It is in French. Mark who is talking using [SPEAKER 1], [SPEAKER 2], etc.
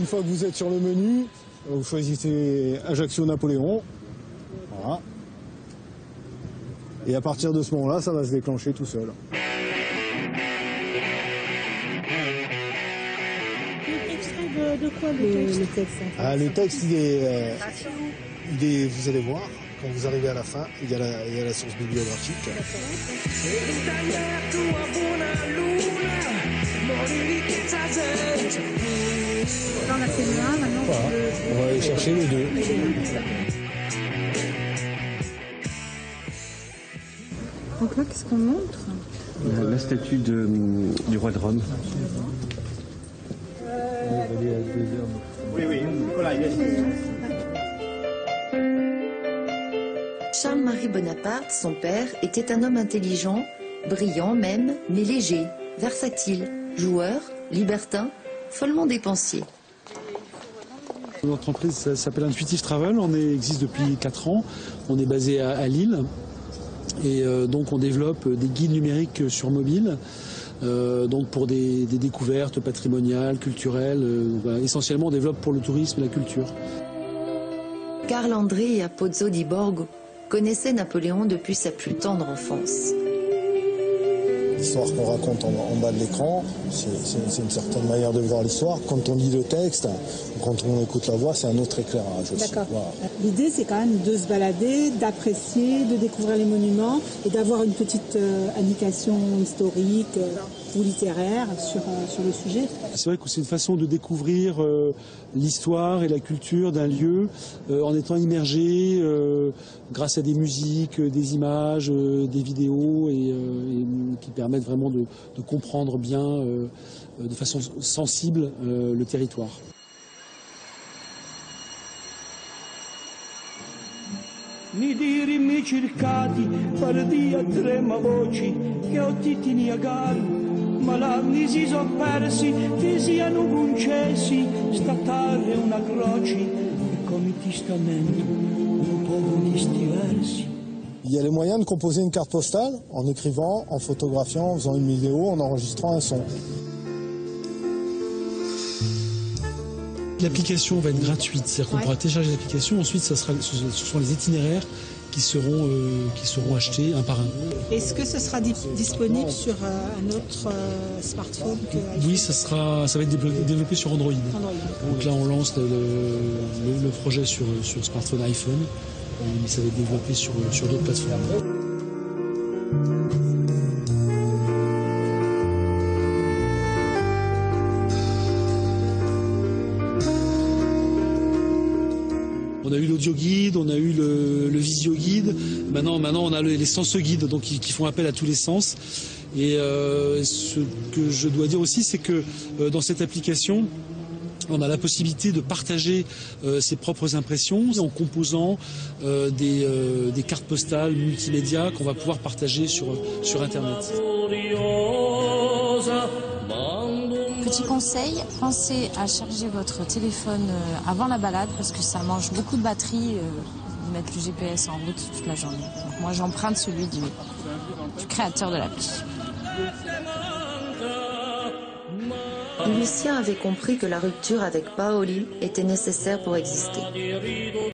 [SPEAKER 1] une fois que vous êtes sur le menu, vous choisissez Ajaccio-Napoléon. Voilà. Et à partir de ce moment-là, ça va se déclencher tout seul.
[SPEAKER 2] De quoi le texte
[SPEAKER 1] Le texte, vous allez voir, quand vous arrivez à la fin, il y a la source bibliographique.
[SPEAKER 2] Là, on a fait le 1, maintenant
[SPEAKER 1] Voilà. On va aller chercher le 2.
[SPEAKER 2] Donc là, qu'est-ce qu'on montre?
[SPEAKER 3] La statue du roi de Rome.
[SPEAKER 1] Oui, voilà, il est.
[SPEAKER 4] Charles-Marie Bonaparte, son père, était un homme intelligent, brillant même, mais léger, versatile, joueur, libertin, follement dépensier.
[SPEAKER 5] Notre entreprise s'appelle Intuitive Travel, on existe depuis 4 ans, on est basé à Lille et donc on développe des guides numériques sur mobile. Donc pour des découvertes patrimoniales, culturelles, essentiellement on développe pour le tourisme et la culture.
[SPEAKER 4] Carl André Pozzo di Borgo connaissait Napoléon depuis sa plus tendre enfance.
[SPEAKER 1] L'histoire qu'on raconte en bas de l'écran, c'est une certaine manière de voir l'histoire. Quand on lit le texte, quand on écoute la voix, c'est un autre éclairage aussi.
[SPEAKER 2] D'accord.
[SPEAKER 1] Voilà.
[SPEAKER 2] L'idée, c'est quand même de se balader, d'apprécier, de découvrir les monuments et d'avoir une petite indication historique ou littéraire sur le sujet.
[SPEAKER 5] C'est vrai que c'est une façon de découvrir l'histoire et la culture d'un lieu en étant immergé grâce à des musiques, des images, des vidéos et qui permettent vraiment de comprendre bien de façon sensible le territoire.
[SPEAKER 6] Mi dirimi cercati, pardia trema voci, che ho titi niagari, malanni si son persi, che siano concessi, statare una croce, e come testamento, un po' di sti versi.
[SPEAKER 1] Il y a les moyens de composer une carte postale en écrivant, en photographiant, en faisant une vidéo, en enregistrant un son.
[SPEAKER 5] L'application va être gratuite, c'est-à-dire qu'on pourra télécharger l'application, ensuite ce sont les itinéraires qui seront achetés un par un.
[SPEAKER 2] Est-ce que ce sera disponible sur un autre smartphone que iPhone?
[SPEAKER 5] Oui, ça va être développé sur Android. Donc là, on lance le projet sur smartphone iPhone, mais ça va être développé sur d'autres plateformes. On a eu l'audio guide, on a eu le visio guide. Maintenant on a les sens guides, donc qui font appel à tous les sens. Et ce que je dois dire aussi, c'est que dans cette application, on a la possibilité de partager ses propres impressions en composant des cartes postales multimédia qu'on va pouvoir partager sur Internet.
[SPEAKER 7] Petit conseil, pensez à charger votre téléphone avant la balade parce que ça mange beaucoup de batterie de mettre le GPS en route toute la journée. Donc moi j'emprunte celui du créateur de l'appli.
[SPEAKER 4] Lucien avait compris que la rupture avec Paoli était nécessaire pour exister.